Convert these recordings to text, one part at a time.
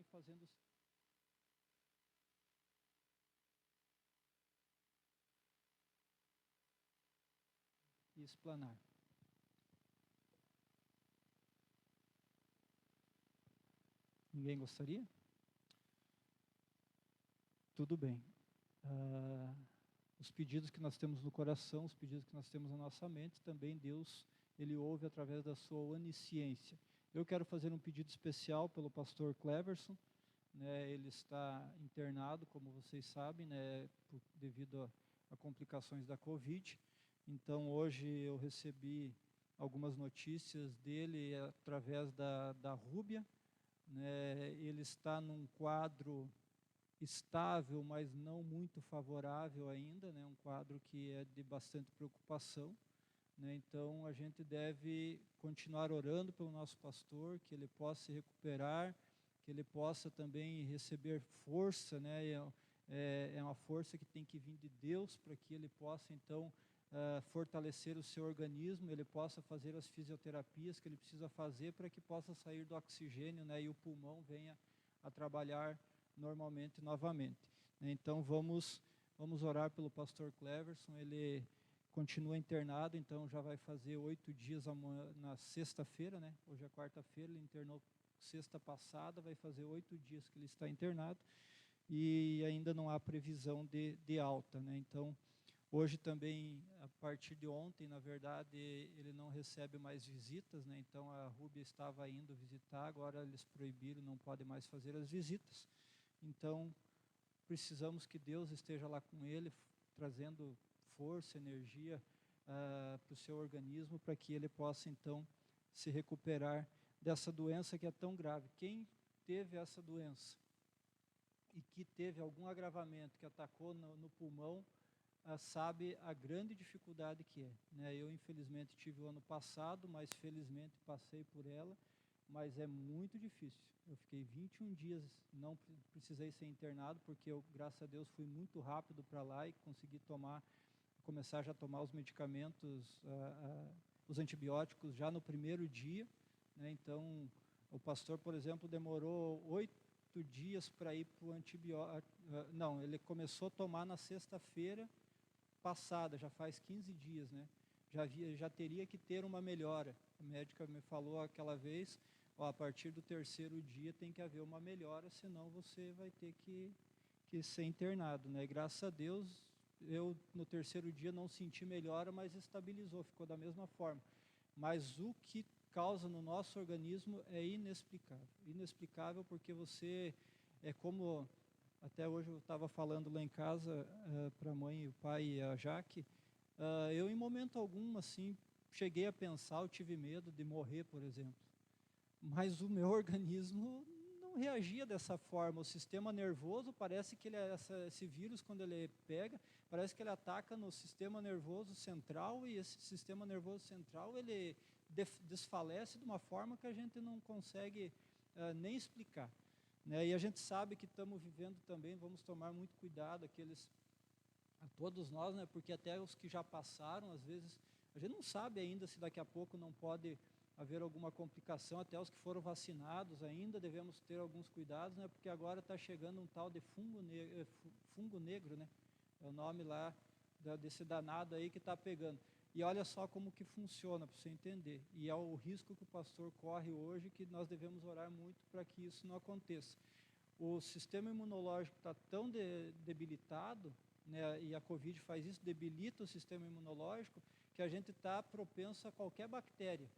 fazendo e explanar. Ninguém gostaria? Tudo bem. Os pedidos que nós temos no coração, os pedidos que nós temos na nossa mente, também Deus, Ele ouve através da sua onisciência. Eu quero fazer um pedido especial pelo pastor Cleverson, né? Ele está internado, como vocês sabem, né? Devido a complicações da Covid. Então, hoje eu recebi algumas notícias dele através da Rúbia, né? Ele está num quadro estável, mas não muito favorável ainda, né? Um quadro que é de bastante preocupação, né? Então a gente deve continuar orando pelo nosso pastor, que ele possa se recuperar, que ele possa também receber força, né? É uma força que tem que vir de Deus para que ele possa então fortalecer o seu organismo, ele possa fazer as fisioterapias que ele precisa fazer para que possa sair do oxigênio, né? E o pulmão venha a trabalhar normalmente novamente. Então vamos orar pelo pastor Cleverson. Ele continua internado, então já vai fazer 8 dias na sexta-feira, né? Hoje é quarta-feira, ele internou sexta passada, vai fazer 8 dias que ele está internado e ainda não há previsão de alta, né? Então hoje também, a partir de ontem, na verdade, ele não recebe mais visitas, né? Então a Rúbia estava indo visitar, agora eles proibiram, não pode mais fazer as visitas. Então, precisamos que Deus esteja lá com ele, trazendo força, energia para o seu organismo, para que ele possa, então, se recuperar dessa doença que é tão grave. Quem teve essa doença e que teve algum agravamento, que atacou no pulmão, sabe a grande dificuldade que é, né? Eu, infelizmente, tive o ano passado, mas felizmente passei por ela, mas é muito difícil. Eu fiquei 21 dias, não precisei ser internado, porque eu, graças a Deus, fui muito rápido para lá e consegui começar já a tomar os medicamentos, os antibióticos já no primeiro dia, né? Então, o pastor, por exemplo, demorou 8 dias para ir para o antibiótico. Não, ele começou a tomar na sexta-feira passada, já faz 15 dias, né? Já teria que ter uma melhora. A médica me falou aquela vez, a partir do terceiro dia tem que haver uma melhora, senão você vai ter que ser internado, né? E graças a Deus, eu no terceiro dia não senti melhora, mas estabilizou, ficou da mesma forma. Mas o que causa no nosso organismo é inexplicável. Inexplicável porque você, é como, até hoje eu estava falando lá em casa para a mãe, o pai e a Jaque, eu em momento algum, assim, cheguei a pensar, eu tive medo de morrer, por exemplo. Mas o meu organismo não reagia dessa forma. O sistema nervoso, parece que esse vírus, quando ele pega, parece que ele ataca no sistema nervoso central, e esse sistema nervoso central, ele desfalece de uma forma que a gente não consegue nem explicar, né? E a gente sabe que estamos vivendo também, vamos tomar muito cuidado, a todos nós, né? Porque até os que já passaram, às vezes, a gente não sabe ainda se daqui a pouco não pode haver alguma complicação, até os que foram vacinados ainda devemos ter alguns cuidados, né? Porque agora está chegando um tal de fungo negro, né? É o nome lá desse danado aí que está pegando. E olha só como que funciona, para você entender. E é o risco que o pastor corre hoje, que nós devemos orar muito para que isso não aconteça. O sistema imunológico está tão debilitado, né, e a Covid faz isso, debilita o sistema imunológico, que a gente está propenso a qualquer bactéria.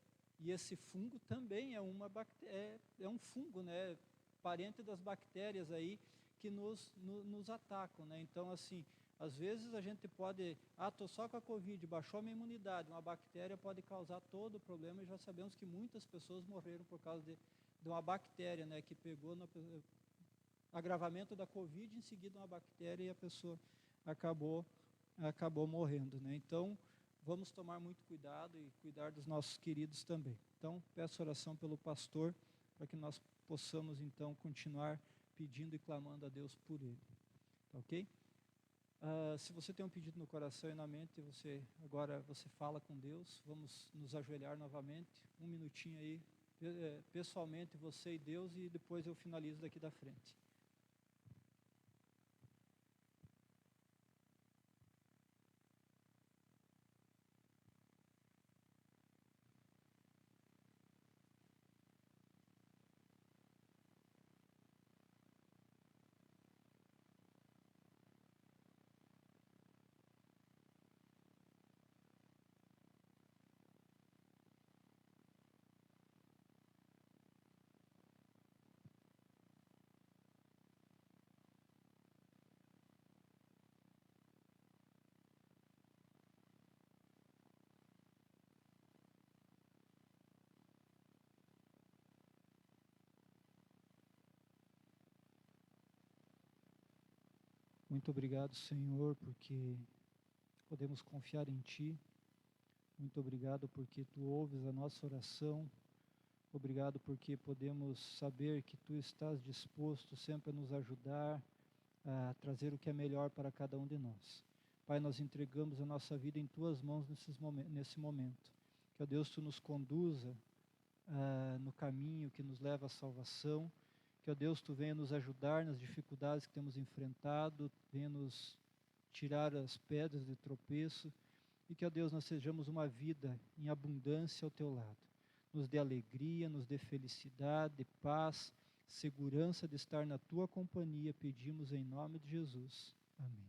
E esse fungo também é um fungo, né, parente das bactérias aí que nos atacam, né? Então, assim, às vezes a gente pode, estou só com a Covid, baixou a minha imunidade, uma bactéria pode causar todo o problema, e já sabemos que muitas pessoas morreram por causa de uma bactéria, né, que pegou no agravamento da Covid, em seguida uma bactéria, e a pessoa acabou morrendo, né? Então, vamos tomar muito cuidado e cuidar dos nossos queridos também. Então, peço oração pelo pastor, para que nós possamos, então, continuar pedindo e clamando a Deus por ele. Tá ok? Se você tem um pedido no coração e na mente, agora você fala com Deus. Vamos nos ajoelhar novamente. Um minutinho aí, pessoalmente você e Deus, e depois eu finalizo daqui da frente. Muito obrigado, Senhor, porque podemos confiar em Ti. Muito obrigado porque Tu ouves a nossa oração. Obrigado porque podemos saber que Tu estás disposto sempre a nos ajudar, a trazer o que é melhor para cada um de nós. Pai, nós entregamos a nossa vida em Tuas mãos nesse momento. Que, ó Deus, Tu nos conduza no caminho que nos leva à salvação. Que, ó Deus, Tu venha nos ajudar nas dificuldades que temos enfrentado, venha nos tirar as pedras de tropeço, e que, ó Deus, nós sejamos uma vida em abundância ao Teu lado. Nos dê alegria, nos dê felicidade, paz, segurança de estar na Tua companhia, pedimos em nome de Jesus. Amém.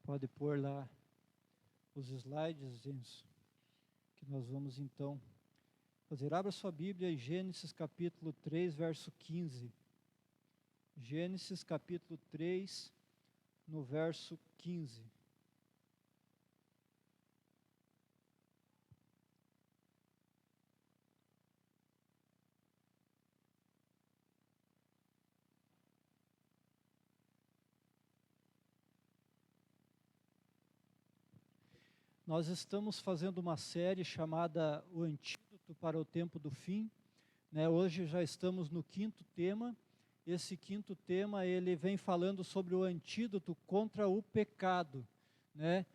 Pode pôr lá os slides, Enzo, que nós vamos então fazer. Abra sua Bíblia em Gênesis capítulo 3, verso 15. Gênesis capítulo 3, no verso 15. Nós estamos fazendo uma série chamada O Antídoto para o Tempo do Fim, né? Hoje já estamos no 5º tema. Esse 5º tema, ele vem falando sobre o antídoto contra o pecado, né?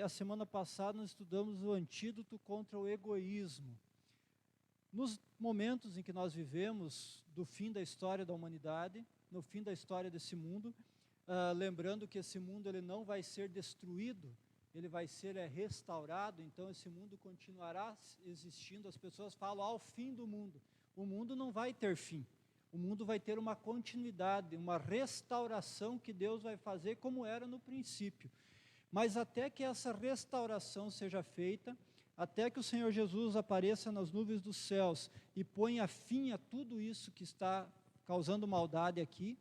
A semana passada nós estudamos o antídoto contra o egoísmo. Nos momentos em que nós vivemos, do fim da história da humanidade, no fim da história desse mundo, lembrando que esse mundo ele não vai ser destruído, ele vai ser restaurado, então esse mundo continuará existindo. As pessoas falam ao fim do mundo. O mundo não vai ter fim. O mundo vai ter uma continuidade, uma restauração que Deus vai fazer como era no princípio. Mas até que essa restauração seja feita, até que o Senhor Jesus apareça nas nuvens dos céus e ponha fim a tudo isso que está causando maldade aqui,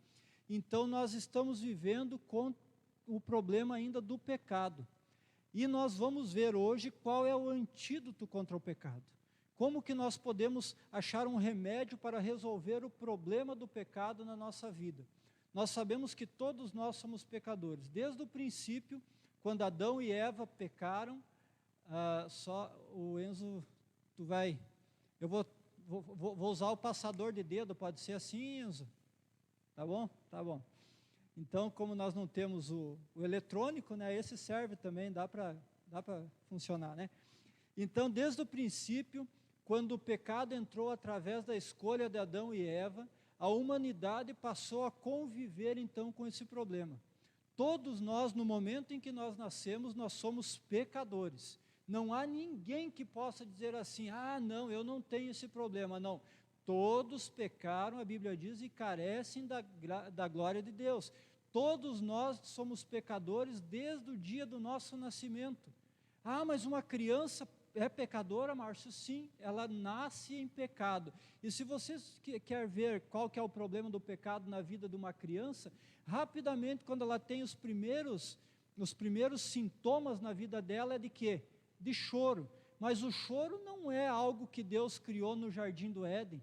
então nós estamos vivendo com o problema ainda do pecado. E nós vamos ver hoje qual é o antídoto contra o pecado. Como que nós podemos achar um remédio para resolver o problema do pecado na nossa vida? Nós sabemos que todos nós somos pecadores. Desde o princípio, quando Adão e Eva pecaram, só o Enzo, eu vou usar o passador de dedo, pode ser assim, Enzo? Tá bom? Tá bom. Então, como nós não temos o eletrônico, né, esse serve também, dá para funcionar, né? Então, desde o princípio, quando o pecado entrou através da escolha de Adão e Eva, a humanidade passou a conviver então com esse problema. Todos nós, no momento em que nós nascemos, nós somos pecadores. Não há ninguém que possa dizer assim, não, eu não tenho esse problema, não. Todos pecaram, a Bíblia diz, e carecem da glória de Deus. Todos nós somos pecadores desde o dia do nosso nascimento. Mas uma criança é pecadora, Márcio? Sim, ela nasce em pecado. E se você quer ver qual que é o problema do pecado na vida de uma criança, rapidamente, quando ela tem os primeiros sintomas na vida dela, é de quê? De choro. Mas o choro não é algo que Deus criou no Jardim do Éden.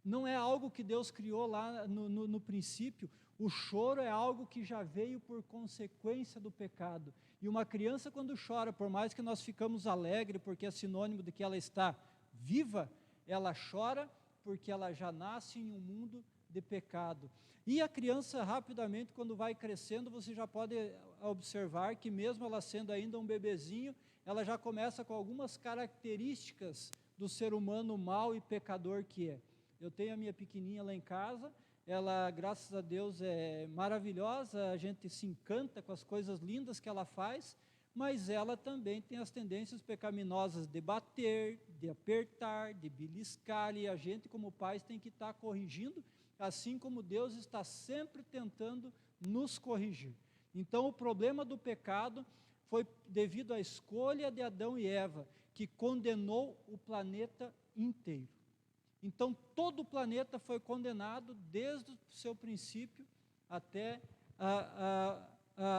Não é algo que Deus criou lá no princípio. O choro é algo que já veio por consequência do pecado. E uma criança, quando chora, por mais que nós ficamos alegres, porque é sinônimo de que ela está viva, ela chora porque ela já nasce em um mundo de pecado. E a criança, rapidamente, quando vai crescendo, você já pode observar que mesmo ela sendo ainda um bebezinho, ela já começa com algumas características do ser humano mau e pecador que é. Eu tenho a minha pequenininha lá em casa, ela, graças a Deus, é maravilhosa, a gente se encanta com as coisas lindas que ela faz, mas ela também tem as tendências pecaminosas de bater, de apertar, de beliscar, e a gente, como pais, tem que estar corrigindo, assim como Deus está sempre tentando nos corrigir. Então, o problema do pecado foi devido à escolha de Adão e Eva, que condenou o planeta inteiro. Então, todo o planeta foi condenado desde o seu princípio até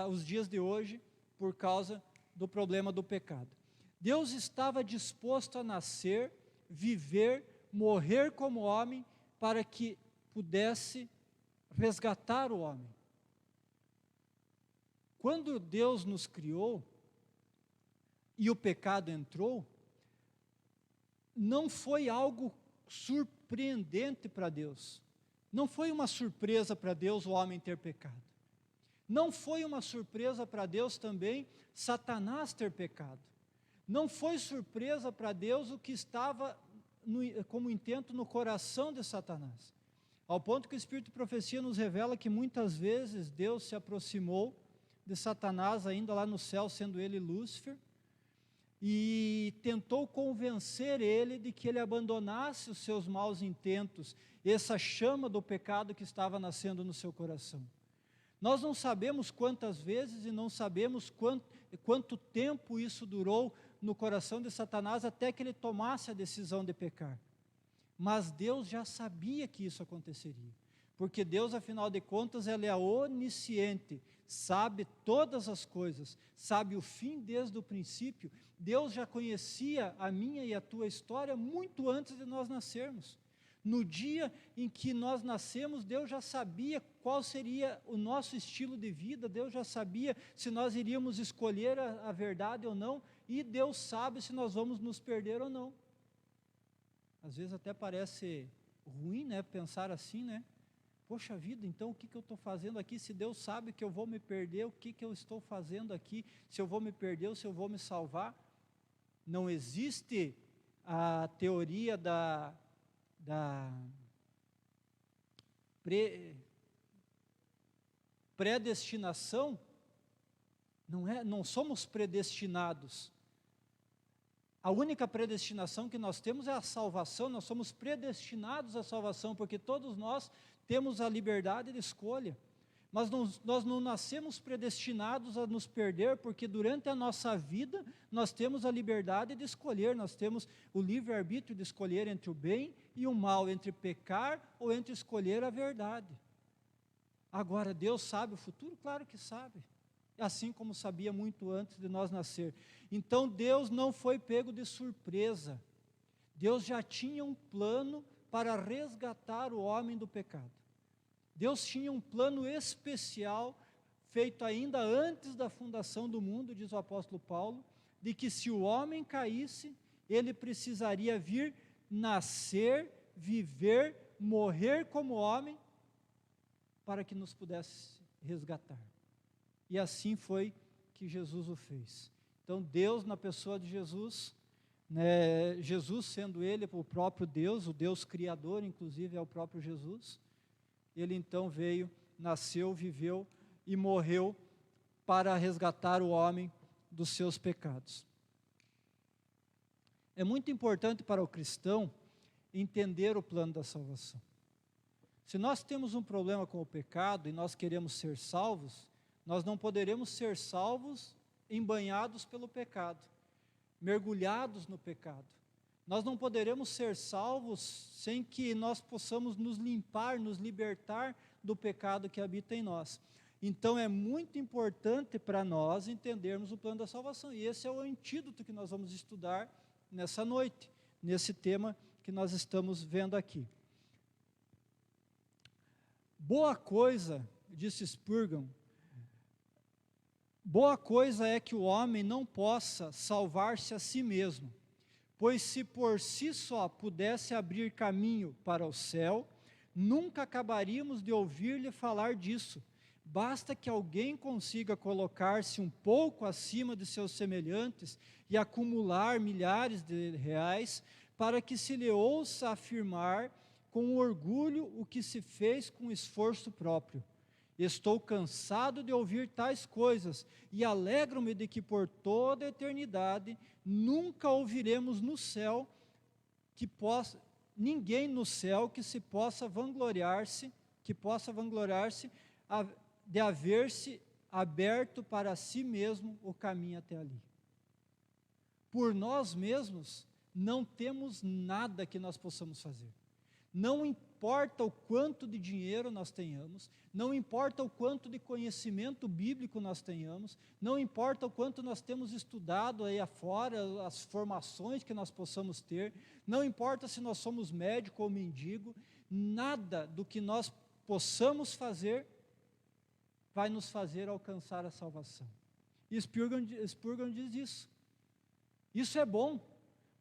os dias de hoje, por causa do problema do pecado. Deus estava disposto a nascer, viver, morrer como homem, para que pudesse resgatar o homem. Quando Deus nos criou e o pecado entrou, não foi algo surpreendente para Deus. Não foi uma surpresa para Deus o homem ter pecado. Não foi uma surpresa para Deus também Satanás ter pecado. Não foi surpresa para Deus o que estava como intento no coração de Satanás. Ao ponto que o Espírito de Profecia nos revela que muitas vezes Deus se aproximou de Satanás, ainda lá no céu, sendo ele Lúcifer, e tentou convencer ele de que ele abandonasse os seus maus intentos, essa chama do pecado que estava nascendo no seu coração. Nós não sabemos quantas vezes e não sabemos quanto tempo isso durou no coração de Satanás até que ele tomasse a decisão de pecar. Mas Deus já sabia que isso aconteceria, porque Deus, afinal de contas, Ele é onisciente, sabe todas as coisas, sabe o fim desde o princípio. Deus já conhecia a minha e a tua história muito antes de nós nascermos. No dia em que nós nascemos, Deus já sabia qual seria o nosso estilo de vida, Deus já sabia se nós iríamos escolher a verdade ou não, e Deus sabe se nós vamos nos perder ou não. Às vezes até parece ruim, né, pensar assim, né? Poxa vida, então o que eu estou fazendo aqui? Se Deus sabe que eu vou me perder, o que eu estou fazendo aqui? Se eu vou me perder ou se eu vou me salvar? Não existe a teoria da predestinação. Não somos predestinados. A única predestinação que nós temos é a salvação. Nós somos predestinados à salvação, porque todos nós temos a liberdade de escolha. Mas nós não nascemos predestinados a nos perder, porque durante a nossa vida nós temos a liberdade de escolher, nós temos o livre-arbítrio de escolher entre o bem e o mal, entre pecar ou entre escolher a verdade. Agora, Deus sabe o futuro? Claro que sabe. Assim como sabia muito antes de nós nascer. Então Deus não foi pego de surpresa. Deus já tinha um plano para resgatar o homem do pecado. Deus tinha um plano especial, feito ainda antes da fundação do mundo, diz o apóstolo Paulo, de que se o homem caísse, ele precisaria vir, nascer, viver, morrer como homem, para que nos pudesse resgatar. E assim foi que Jesus o fez. Então Deus, na pessoa de Jesus, né, Jesus sendo ele o próprio Deus, o Deus criador, inclusive é o próprio Jesus, ele então veio, nasceu, viveu e morreu para resgatar o homem dos seus pecados. É muito importante para o cristão entender o plano da salvação. Se nós temos um problema com o pecado e nós queremos ser salvos, nós não poderemos ser salvos embanhados pelo pecado, mergulhados no pecado. Nós não poderemos ser salvos sem que nós possamos nos limpar, nos libertar do pecado que habita em nós. Então é muito importante para nós entendermos o plano da salvação. E esse é o antídoto que nós vamos estudar nessa noite, nesse tema que nós estamos vendo aqui. Boa coisa, disse Spurgeon, Boa coisa é que o homem não possa salvar-se a si mesmo, pois se por si só pudesse abrir caminho para o céu, nunca acabaríamos de ouvir-lhe falar disso. Basta que alguém consiga colocar-se um pouco acima de seus semelhantes e acumular milhares de reais, para que se lhe ouça afirmar com orgulho o que se fez com esforço próprio. Estou cansado de ouvir tais coisas e alegro-me de que por toda a eternidade nunca ouviremos no céu ninguém no céu que possa vangloriar-se de haver-se aberto para si mesmo o caminho até ali. Por nós mesmos não temos nada que nós possamos fazer. Não importa o quanto de dinheiro nós tenhamos, não importa o quanto de conhecimento bíblico nós tenhamos, não importa o quanto nós temos estudado aí afora, as formações que nós possamos ter, não importa se nós somos médico ou mendigo, nada do que nós possamos fazer vai nos fazer alcançar a salvação. E Spurgeon diz isso. Isso é bom.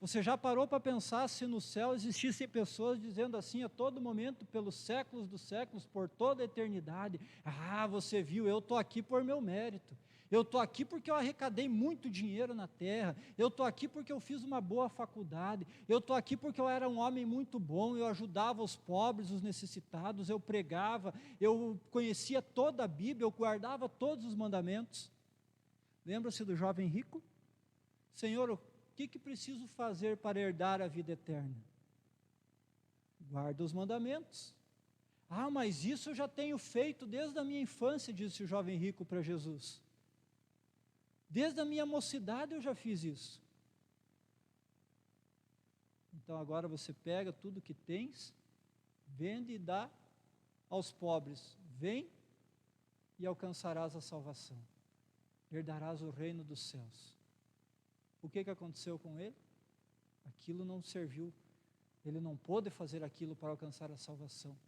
Você já parou para pensar se no céu existissem pessoas dizendo assim a todo momento, pelos séculos dos séculos, por toda a eternidade: ah, você viu, eu estou aqui por meu mérito, eu estou aqui porque eu arrecadei muito dinheiro na terra, eu estou aqui porque eu fiz uma boa faculdade, eu estou aqui porque eu era um homem muito bom, eu ajudava os pobres, os necessitados, eu pregava, eu conhecia toda a Bíblia, eu guardava todos os mandamentos. Lembra-se do jovem rico? Senhor, o que preciso fazer para herdar a vida eterna? Guarda os mandamentos. Ah, mas isso eu já tenho feito desde a minha infância, disse o jovem rico para Jesus. Desde a minha mocidade eu já fiz isso. Então agora você pega tudo que tens, vende e dá aos pobres. Vem e alcançarás a salvação. Herdarás o reino dos céus. O que aconteceu com ele? Aquilo não serviu. Ele não pôde fazer aquilo para alcançar a salvação.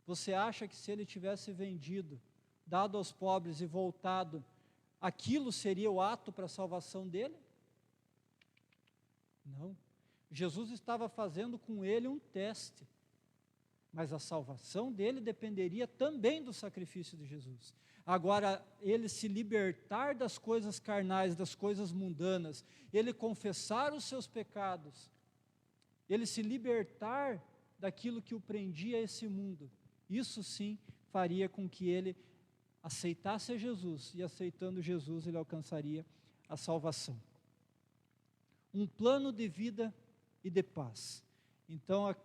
Você acha que se ele tivesse vendido, dado aos pobres e voltado, aquilo seria o ato para a salvação dele? Não. Jesus estava fazendo com ele um teste. Mas a salvação dele dependeria também do sacrifício de Jesus. Agora, ele se libertar das coisas carnais, das coisas mundanas, ele confessar os seus pecados, ele se libertar daquilo que o prendia a esse mundo, isso sim faria com que ele aceitasse Jesus, e aceitando Jesus ele alcançaria a salvação. Um plano de vida e de paz. Então,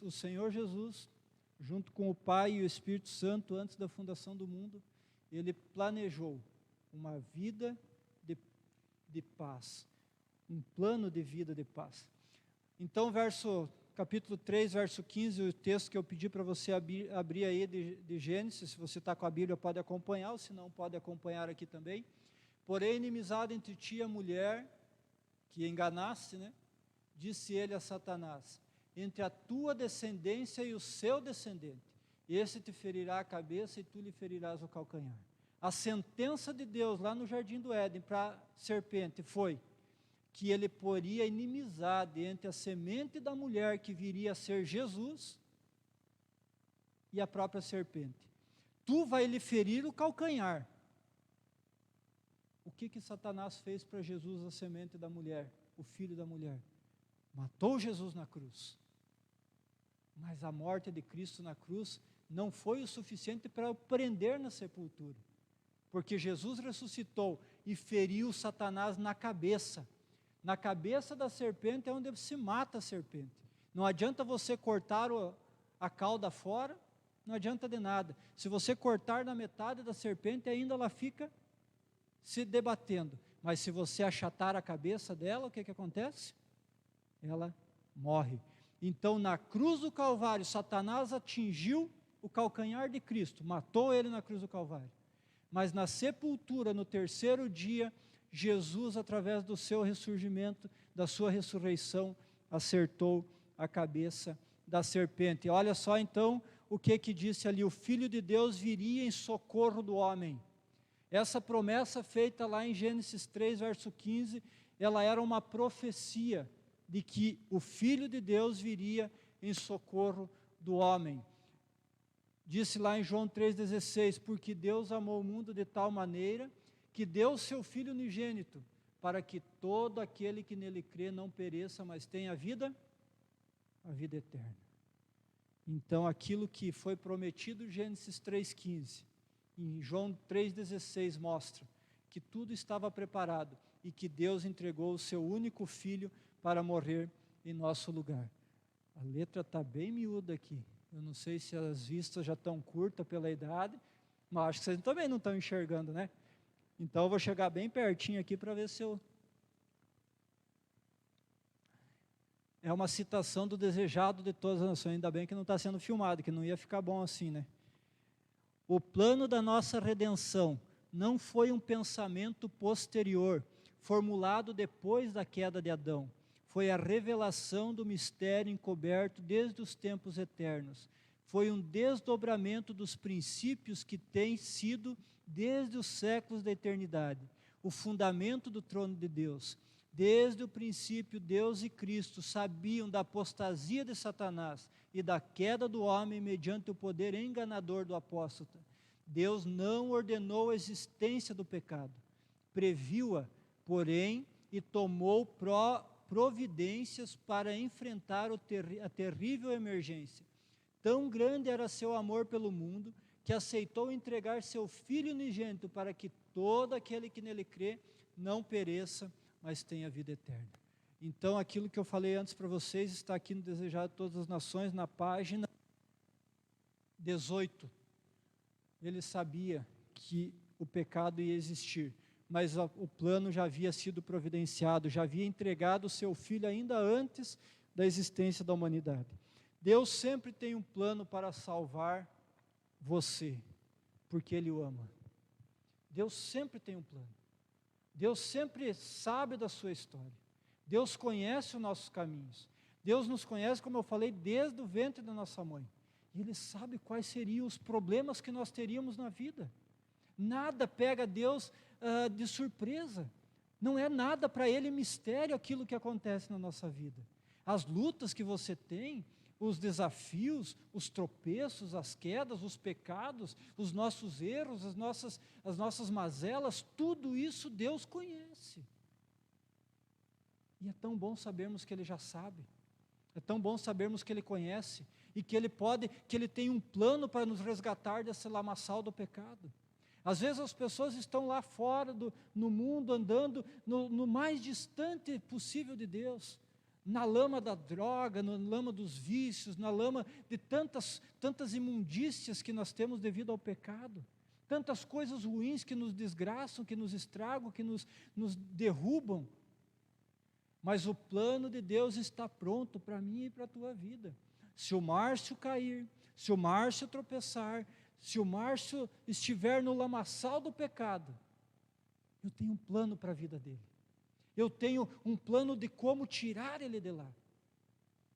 o Senhor Jesus, junto com o Pai e o Espírito Santo, antes da fundação do mundo, ele planejou uma vida de paz, um plano de vida de paz. Então, capítulo 3, verso 15, o texto que eu pedi para você abrir aí de Gênesis, se você está com a Bíblia pode acompanhar, ou se não pode acompanhar aqui também. Porém, inimizade entre ti e a mulher, que enganaste, disse ele a Satanás: entre a tua descendência e o seu descendente, esse te ferirá a cabeça e tu lhe ferirás o calcanhar. A sentença de Deus lá no jardim do Éden para a serpente foi que ele poria inimizade entre a semente da mulher, que viria a ser Jesus, e a própria serpente. Tu vai lhe ferir o calcanhar. O que Satanás fez para Jesus, a semente da mulher, o filho da mulher? Matou Jesus na cruz. Mas a morte de Cristo na cruz não foi o suficiente para o prender na sepultura, porque Jesus ressuscitou e feriu Satanás na cabeça. Na cabeça da serpente é onde se mata a serpente. Não adianta você cortar a cauda fora, não adianta de nada. Se você cortar na metade da serpente, ainda ela fica se debatendo. Mas se você achatar a cabeça dela, o que acontece? Ela morre. Então, na cruz do Calvário, Satanás atingiu o calcanhar de Cristo, matou ele na cruz do Calvário. Mas na sepultura, no terceiro dia, Jesus, através do seu ressurgimento, da sua ressurreição, acertou a cabeça da serpente. Olha só então o que disse ali: o Filho de Deus viria em socorro do homem. Essa promessa feita lá em Gênesis 3, verso 15, ela era uma profecia de que o Filho de Deus viria em socorro do homem. Disse lá em João 3,16, porque Deus amou o mundo de tal maneira que deu o seu Filho unigênito, para que todo aquele que nele crê não pereça, mas tenha a vida eterna. Então, aquilo que foi prometido em Gênesis 3,15, em João 3,16 mostra que tudo estava preparado e que Deus entregou o seu único Filho para morrer em nosso lugar. A letra está bem miúda aqui. Eu não sei se as vistas já estão curtas pela idade, mas acho que vocês também não estão enxergando, né? Então eu vou chegar bem pertinho aqui para ver se eu... É uma citação do desejado de todas as nações, ainda bem que não está sendo filmado, que não ia ficar bom assim, né? O plano da nossa redenção não foi um pensamento posterior, formulado depois da queda de Adão. Foi a revelação do mistério encoberto desde os tempos eternos. Foi um desdobramento dos princípios que têm sido, desde os séculos da eternidade, o fundamento do trono de Deus. Desde o princípio, Deus e Cristo sabiam da apostasia de Satanás e da queda do homem mediante o poder enganador do apóstata. Deus não ordenou a existência do pecado, previu-a, porém, e tomou providências para enfrentar a terrível emergência. Tão grande era seu amor pelo mundo, que aceitou entregar seu Filho unigênito para que todo aquele que nele crê não pereça, mas tenha vida eterna. Então, aquilo que eu falei antes para vocês está aqui no Desejado de Todas as Nações, na página 18. Ele sabia que o pecado ia existir, mas o plano já havia sido providenciado, já havia entregado o seu Filho ainda antes da existência da humanidade. Deus sempre tem um plano para salvar você, porque Ele o ama. Deus sempre tem um plano. Deus sempre sabe da sua história. Deus conhece os nossos caminhos. Deus nos conhece, como eu falei, desde o ventre da nossa mãe. E Ele sabe quais seriam os problemas que nós teríamos na vida. Nada pega Deus de surpresa. Não é nada para Ele mistério aquilo que acontece na nossa vida. As lutas que você tem, os desafios, os tropeços, as quedas, os pecados, os nossos erros, as nossas mazelas, tudo isso Deus conhece. E é tão bom sabermos que Ele já sabe. É tão bom sabermos que Ele conhece e que Ele tem um plano para nos resgatar desse lamaçal do pecado. Às vezes as pessoas estão lá fora no mundo, andando no mais distante possível de Deus, na lama da droga, na lama dos vícios, na lama de tantas imundícias que nós temos devido ao pecado, tantas coisas ruins que nos desgraçam, que nos estragam, que nos derrubam. Mas o plano de Deus está pronto para mim e para a tua vida. Se o Márcio cair, se o Márcio tropeçar, se o Márcio estiver no lamaçal do pecado, eu tenho um plano para a vida dele. Eu tenho um plano de como tirar ele de lá.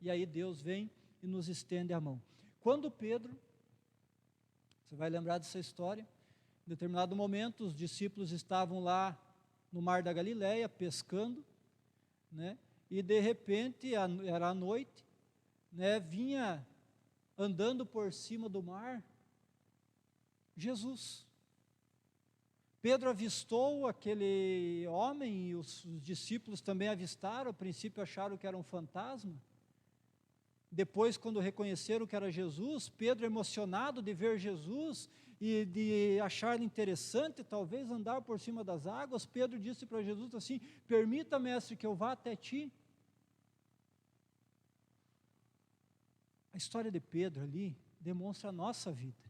E aí Deus vem e nos estende a mão. Quando Pedro, você vai lembrar dessa história, em determinado momento os discípulos estavam lá no mar da Galileia pescando, né? E de repente, era a noite, né? Vinha andando por cima do mar Jesus. Pedro avistou aquele homem e os discípulos também avistaram. A princípio acharam que era um fantasma. Depois, quando reconheceram que era Jesus, Pedro, emocionado de ver Jesus e de achar interessante talvez andar por cima das águas, Pedro disse para Jesus assim: permita, mestre, que eu vá até ti. A história de Pedro ali demonstra a nossa vida.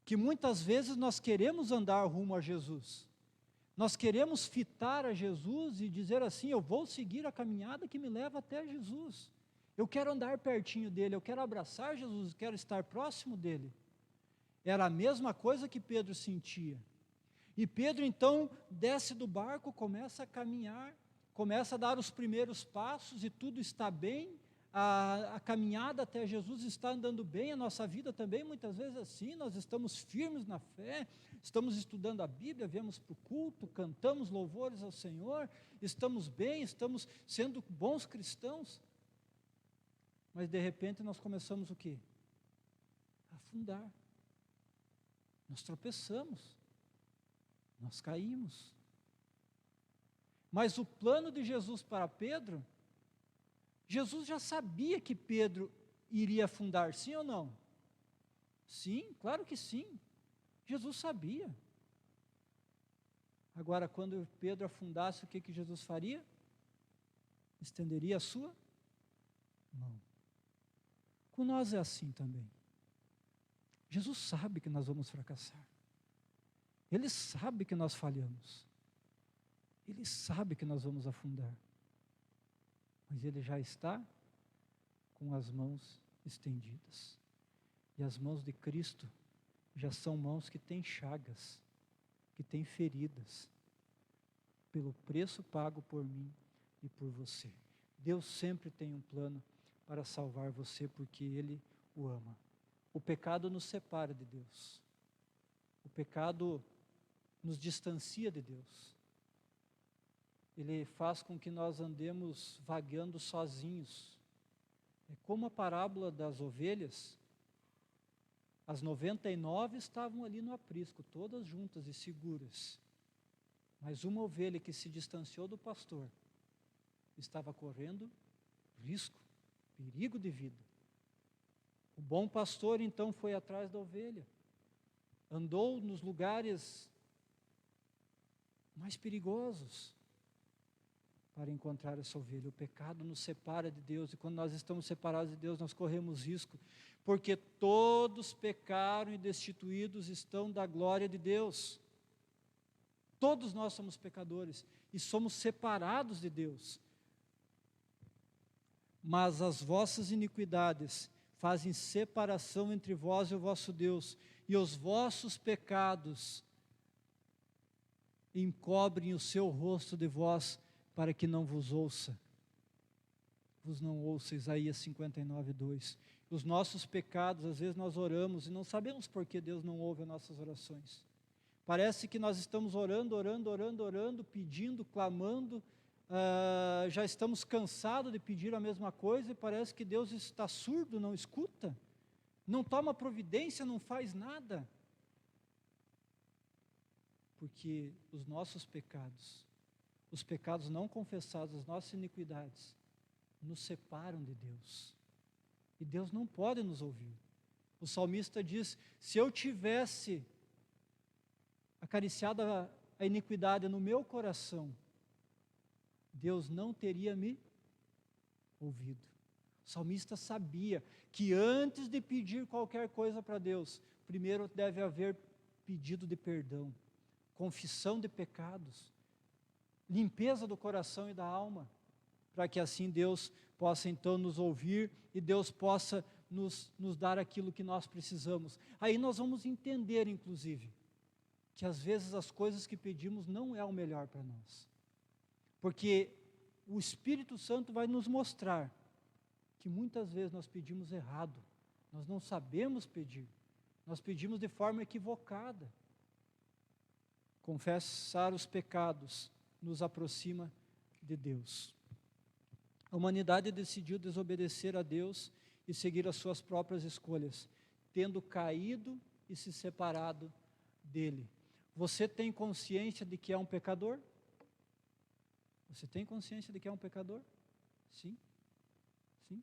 Que muitas vezes nós queremos andar rumo a Jesus, nós queremos fitar a Jesus e dizer assim: eu vou seguir a caminhada que me leva até Jesus, eu quero andar pertinho dele, eu quero abraçar Jesus, eu quero estar próximo dele. Era a mesma coisa que Pedro sentia, e Pedro então desce do barco, começa a caminhar, começa a dar os primeiros passos e tudo está bem, a caminhada até Jesus está andando bem, a nossa vida também, muitas vezes assim, nós estamos firmes na fé, estamos estudando a Bíblia, viemos para o culto, cantamos louvores ao Senhor, estamos bem, estamos sendo bons cristãos, mas de repente nós começamos o quê? A afundar, nós tropeçamos, nós caímos. Mas o plano de Jesus para Pedro, Jesus já sabia que Pedro iria afundar, sim ou não? Sim, claro que sim. Jesus sabia. Agora, quando Pedro afundasse, o que Jesus faria? Estenderia a sua mão. Com nós é assim também. Jesus sabe que nós vamos fracassar. Ele sabe que nós falhamos. Ele sabe que nós vamos afundar. Mas Ele já está com as mãos estendidas. E as mãos de Cristo já são mãos que têm chagas, que têm feridas, pelo preço pago por mim e por você. Deus sempre tem um plano para salvar você, porque Ele o ama. O pecado nos separa de Deus. O pecado nos distancia de Deus. Ele faz com que nós andemos vagando sozinhos. É como a parábola das ovelhas. As 99 estavam ali no aprisco, todas juntas e seguras. Mas uma ovelha que se distanciou do pastor estava correndo risco, perigo de vida. O bom pastor então foi atrás da ovelha. Andou nos lugares mais perigosos para encontrar essa ovelha. O pecado nos separa de Deus, e quando nós estamos separados de Deus, nós corremos risco, porque todos pecaram e destituídos estão da glória de Deus. Todos nós somos pecadores e somos separados de Deus. Mas as vossas iniquidades fazem separação entre vós e o vosso Deus, e os vossos pecados encobrem o seu rosto de vós, para que não vos ouça. Vos não ouça, Isaías 59, 2. Os nossos pecados, às vezes nós oramos e não sabemos por que Deus não ouve as nossas orações. Parece que nós estamos orando, pedindo, clamando, já estamos cansados de pedir a mesma coisa e parece que Deus está surdo, não escuta, não toma providência, não faz nada. Porque os nossos pecados, os pecados não confessados, as nossas iniquidades, nos separam de Deus. E Deus não pode nos ouvir. O salmista diz: se eu tivesse acariciado a iniquidade no meu coração, Deus não teria me ouvido. O salmista sabia que antes de pedir qualquer coisa para Deus, primeiro deve haver pedido de perdão, confissão de pecados, limpeza do coração e da alma, para que assim Deus possa então nos ouvir e Deus possa nos dar aquilo que nós precisamos. Aí nós vamos entender, inclusive, que às vezes as coisas que pedimos não é o melhor para nós, porque o Espírito Santo vai nos mostrar que muitas vezes nós pedimos errado, nós não sabemos pedir, nós pedimos de forma equivocada. Confessar os pecados nos aproxima de Deus. A humanidade decidiu desobedecer a Deus e seguir as suas próprias escolhas, tendo caído e se separado dele. Você tem consciência de que é um pecador? Você tem consciência de que é um pecador? Sim. Sim.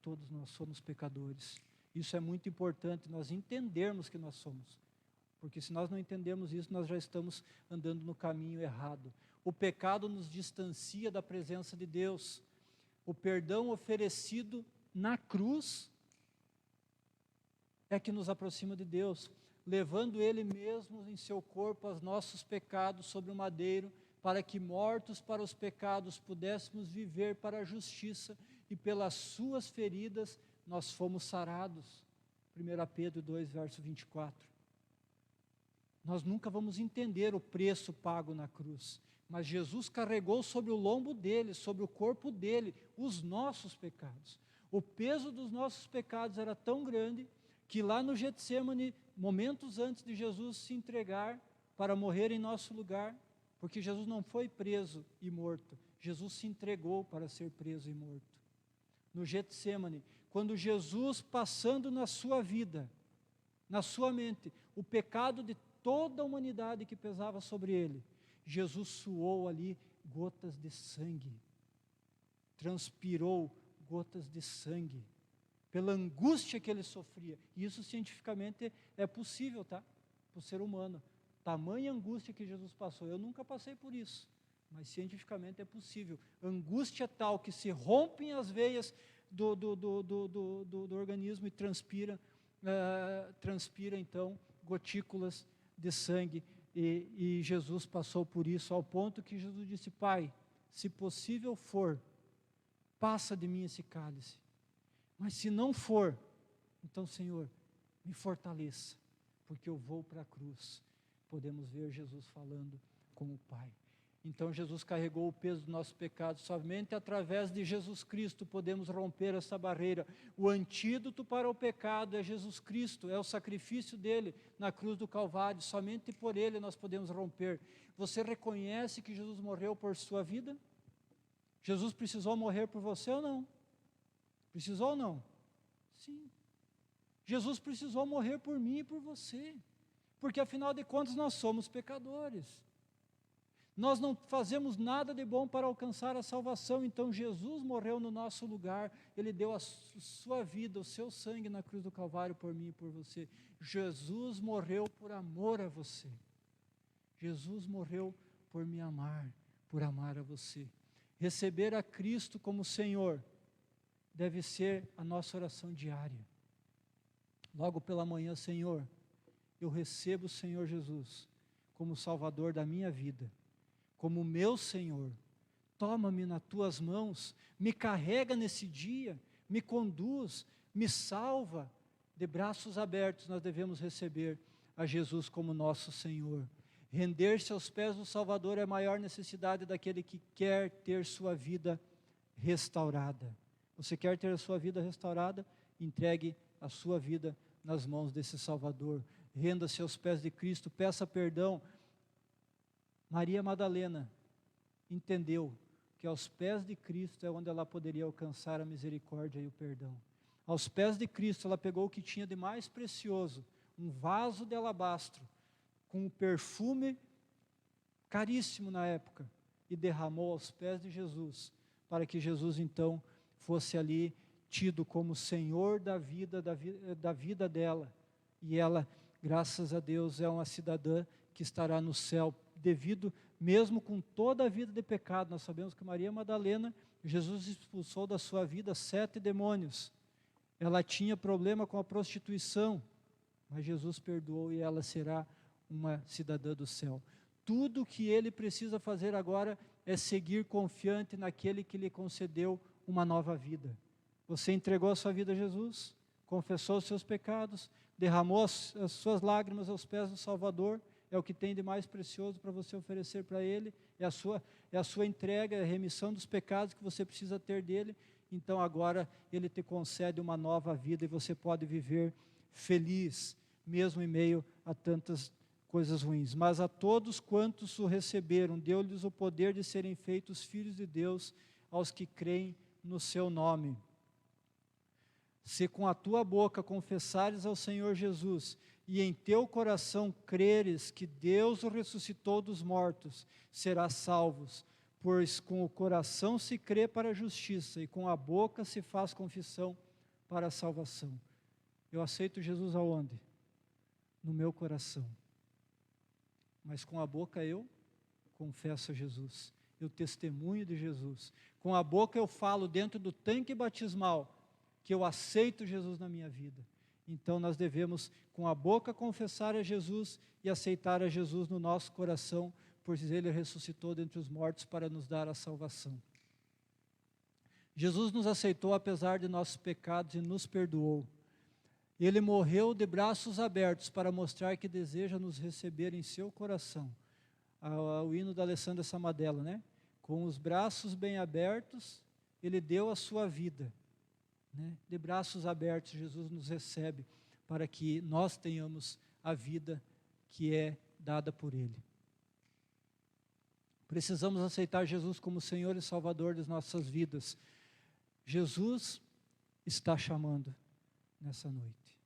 Todos nós somos pecadores. Isso é muito importante, nós entendermos que nós somos. Porque se nós não entendemos isso, nós já estamos andando no caminho errado. O pecado nos distancia da presença de Deus. O perdão oferecido na cruz é que nos aproxima de Deus, levando Ele mesmo em seu corpo os nossos pecados sobre o madeiro, para que mortos para os pecados pudéssemos viver para a justiça, e pelas suas feridas nós fomos sarados. 1 Pedro 2, verso 24. Nós nunca vamos entender o preço pago na cruz, mas Jesus carregou sobre o lombo dele, sobre o corpo dele, os nossos pecados. O peso dos nossos pecados era tão grande que lá no Getsêmani, momentos antes de Jesus se entregar para morrer em nosso lugar, porque Jesus não foi preso e morto, Jesus se entregou para ser preso e morto. No Getsêmani, quando Jesus, passando na sua vida, na sua mente, o pecado de toda a humanidade que pesava sobre ele, Jesus suou ali gotas de sangue, transpirou gotas de sangue, pela angústia que ele sofria. E isso cientificamente é possível, tá? Para o ser humano. Tamanha angústia que Jesus passou. Eu nunca passei por isso, mas cientificamente é possível. Angústia tal que se rompem as veias do organismo e transpira então gotículas de sangue. E Jesus passou por isso ao ponto que Jesus disse: Pai, se possível for, passa de mim esse cálice. Mas se não for, então, Senhor, me fortaleça, porque eu vou para a cruz. Podemos ver Jesus falando com o Pai. Então Jesus carregou o peso do nosso pecado. Somente através de Jesus Cristo podemos romper essa barreira. O antídoto para o pecado é Jesus Cristo, é o sacrifício dele na cruz do Calvário. Somente por ele nós podemos romper. Você reconhece que Jesus morreu por sua vida? Jesus precisou morrer por você ou não? Precisou ou não? Sim. Jesus precisou morrer por mim e por você, porque afinal de contas nós somos pecadores. Nós não fazemos nada de bom para alcançar a salvação, então Jesus morreu no nosso lugar, Ele deu a sua vida, o seu sangue na cruz do Calvário por mim e por você. Jesus morreu por amor a você. Jesus morreu por me amar, por amar a você. Receber a Cristo como Senhor deve ser a nossa oração diária. Logo pela manhã: Senhor, eu recebo o Senhor Jesus como Salvador da minha vida, como meu Senhor. Toma-me nas tuas mãos, me carrega nesse dia, me conduz, me salva. De braços abertos nós devemos receber a Jesus como nosso Senhor. Render-se aos pés do Salvador é a maior necessidade daquele que quer ter sua vida restaurada. Você quer ter a sua vida restaurada? Entregue a sua vida nas mãos desse Salvador. Renda-se aos pés de Cristo, peça perdão. Maria Madalena entendeu que aos pés de Cristo é onde ela poderia alcançar a misericórdia e o perdão. Aos pés de Cristo ela pegou o que tinha de mais precioso, um vaso de alabastro, com um perfume caríssimo na época, e derramou aos pés de Jesus, para que Jesus então fosse ali tido como Senhor da vida dela. E ela, graças a Deus, é uma cidadã que estará no céu, devido, mesmo com toda a vida de pecado. Nós sabemos que Maria Madalena, Jesus expulsou da sua vida 7 demônios. Ela tinha problema com a prostituição, mas Jesus perdoou e ela será uma cidadã do céu. Tudo o que ele precisa fazer agora é seguir confiante naquele que lhe concedeu uma nova vida. Você entregou a sua vida a Jesus, confessou os seus pecados, derramou as suas lágrimas aos pés do Salvador. É o que tem de mais precioso para você oferecer para Ele, é a sua entrega, é a remissão dos pecados que você precisa ter dEle. Então agora Ele te concede uma nova vida e você pode viver feliz, mesmo em meio a tantas coisas ruins. Mas a todos quantos o receberam, deu-lhes o poder de serem feitos filhos de Deus, aos que creem no seu nome. Se com a tua boca confessares ao Senhor Jesus, e em teu coração creres que Deus o ressuscitou dos mortos, serás salvos, pois com o coração se crê para a justiça, e com a boca se faz confissão para a salvação. Eu aceito Jesus aonde? No meu coração. Mas com a boca eu confesso a Jesus, eu testemunho de Jesus. Com a boca eu falo dentro do tanque batismal que eu aceito Jesus na minha vida. Então nós devemos com a boca confessar a Jesus e aceitar a Jesus no nosso coração, pois Ele ressuscitou dentre os mortos para nos dar a salvação. Jesus nos aceitou apesar de nossos pecados e nos perdoou. Ele morreu de braços abertos para mostrar que deseja nos receber em seu coração. o hino da Alessandra Samadella, né? Com os braços bem abertos, Ele deu a sua vida, né? De braços abertos, Jesus nos recebe para que nós tenhamos a vida que é dada por Ele. Precisamos aceitar Jesus como Senhor e Salvador das nossas vidas. Jesus está chamando nessa noite.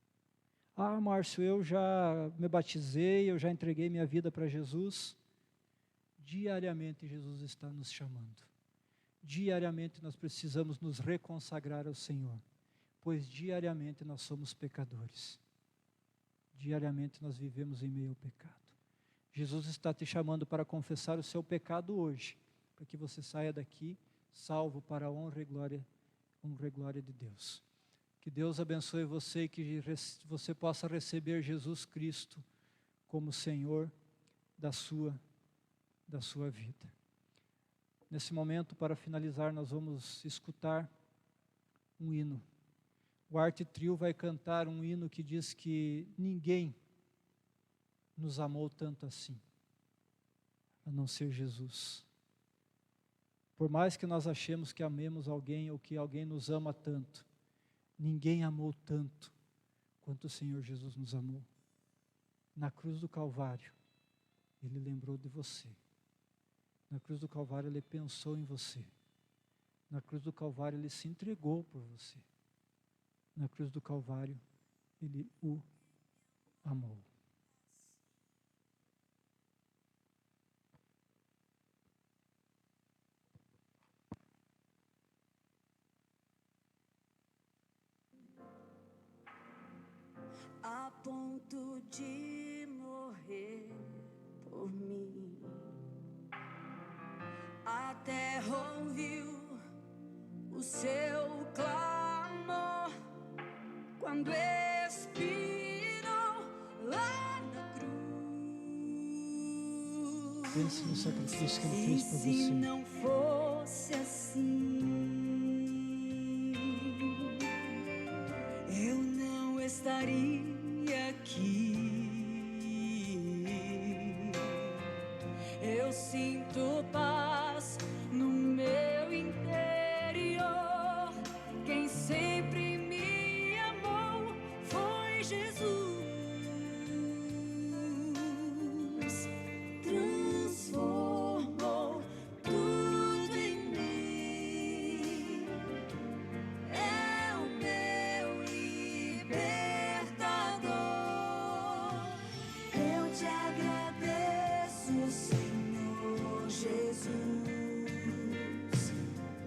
Ah, Márcio, eu já me batizei, eu já entreguei minha vida para Jesus. Diariamente Jesus está nos chamando. Diariamente nós precisamos nos reconsagrar ao Senhor, pois diariamente nós somos pecadores. Diariamente nós vivemos em meio ao pecado. Jesus está te chamando para confessar o seu pecado hoje, para que você saia daqui salvo para a honra e glória de Deus. Que Deus abençoe você e que você possa receber Jesus Cristo como Senhor da sua vida. Nesse momento, para finalizar, nós vamos escutar um hino. O Arte Trio vai cantar um hino que diz que ninguém nos amou tanto assim, a não ser Jesus. Por mais que nós achemos que amemos alguém ou que alguém nos ama tanto, ninguém amou tanto quanto o Senhor Jesus nos amou. Na cruz do Calvário, Ele lembrou de você. Na cruz do Calvário, Ele pensou em você. Na cruz do Calvário, Ele se entregou por você. Na cruz do Calvário, Ele o amou. A ponto de morrer por mim, a terra ouviu o seu clamor quando expirou lá na cruz. Pense no sacrifício que Ele fez por você. E se não fosse assim, eu não estaria aqui. Eu sinto paz no meu interior. Quem sempre me amou foi Jesus. Transformou tudo em mim. É o meu libertador. Eu te agradeço, Senhor Jesus.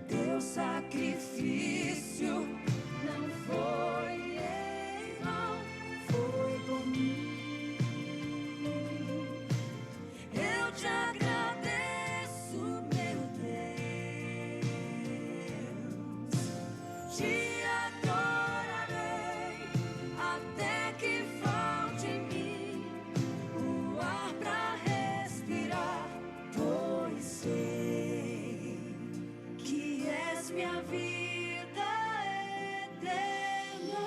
Teu sacrifício não foi em vão, foi por mim. Eu te agradeço, meu Deus. Te adorarei até que falte em mim o ar pra respirar, pois sei que és minha vida eterna.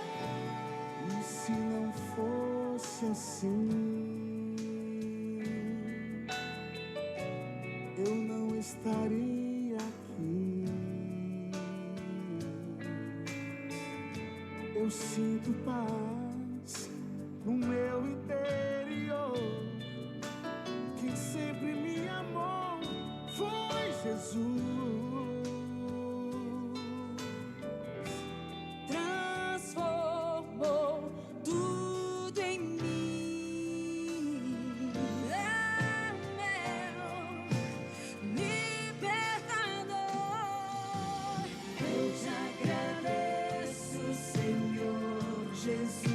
E se não fosse assim, eu não estaria aqui. Eu sinto paz no meu interior. Quem sempre me amou foi Jesus. Transformou tudo em mim. É meu libertador. Eu te agradeço, Senhor Jesus.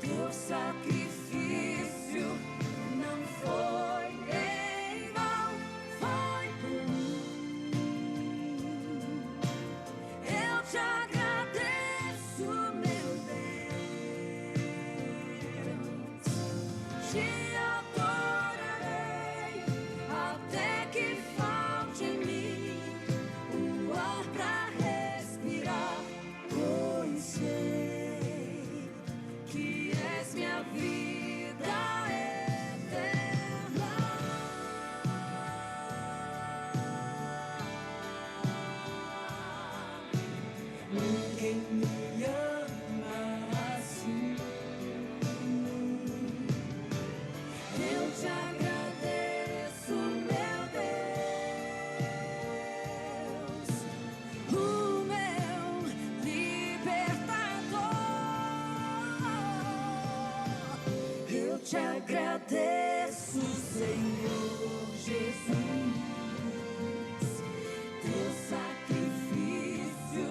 Teu sacrifício não foi em vão, foi por mim. Eu te agradeço, meu Deus. Te adorarei até que falte em mim o ar pra respirar, pois sei que és minha vida eterna. me ama assim. Eu te agradeço, meu Deus, o meu libertador. Eu te agradeço, Senhor Jesus. Teu sacrifício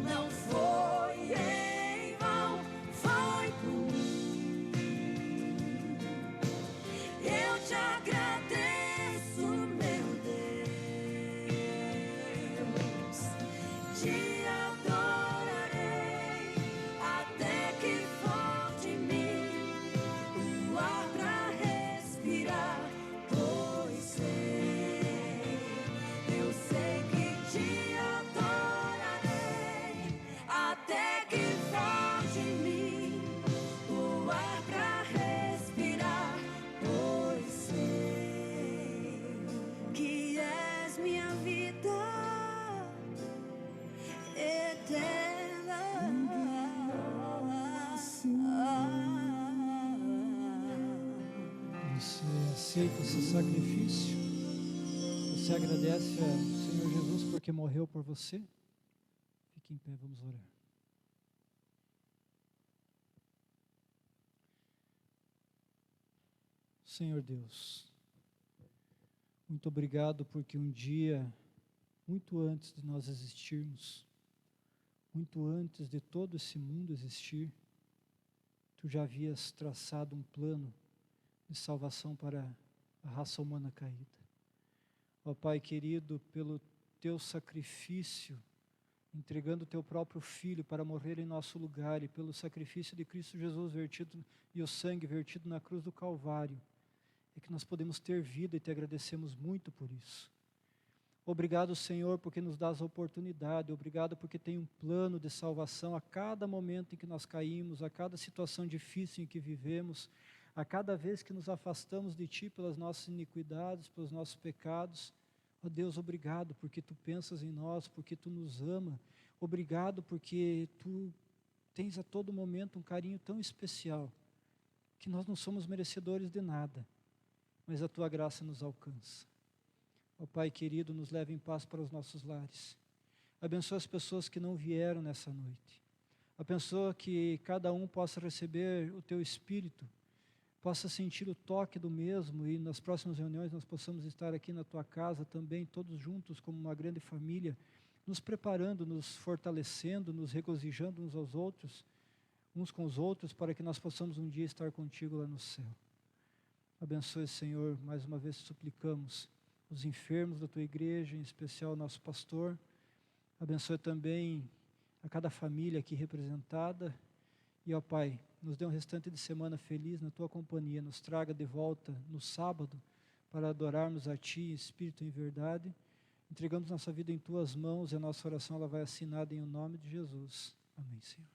não foi em vão, foi por mim. Eu te agradeço, meu Deus, te adorarei até que falte em mim o ar pra respirar, pois eu sei que te adorarei até que falte em mim o ar pra respirar, pois sei que és minha vida eterna. Você aceita esse sacrifício? Você agradece ao Senhor Jesus porque morreu por você? Fique em pé, vamos orar. Senhor Deus, muito obrigado porque um dia, muito antes de nós existirmos, muito antes de todo esse mundo existir, Tu já havias traçado um plano de salvação para a raça humana caída. Ó Pai querido, pelo Teu sacrifício, entregando o Teu próprio Filho para morrer em nosso lugar, e pelo sacrifício de Cristo Jesus vertido e o sangue vertido na cruz do Calvário, é que nós podemos ter vida e Te agradecemos muito por isso. Obrigado, Senhor, porque nos dás a oportunidade, obrigado porque tem um plano de salvação a cada momento em que nós caímos, a cada situação difícil em que vivemos, a cada vez que nos afastamos de Ti pelas nossas iniquidades, pelos nossos pecados. Ó Deus, obrigado porque Tu pensas em nós, porque Tu nos ama, obrigado porque Tu tens a todo momento um carinho tão especial, que nós não somos merecedores de nada, mas a Tua graça nos alcança. Ó Pai querido, nos leve em paz para os nossos lares. Abençoa as pessoas que não vieram nessa noite. Abençoa que cada um possa receber o Teu Espírito, possa sentir o toque do mesmo, e nas próximas reuniões nós possamos estar aqui na Tua casa também, todos juntos como uma grande família, nos preparando, nos fortalecendo, nos regozijando uns com os outros, para que nós possamos um dia estar contigo lá no céu. Abençoe, Senhor, mais uma vez suplicamos os enfermos da Tua igreja, em especial o nosso pastor. Abençoe também a cada família aqui representada. E, ó Pai, nos dê um restante de semana feliz na Tua companhia. Nos traga de volta no sábado para adorarmos a Ti em espírito e em verdade. Entregamos nossa vida em Tuas mãos e a nossa oração ela vai assinada em o nome de Jesus. Amém, Senhor.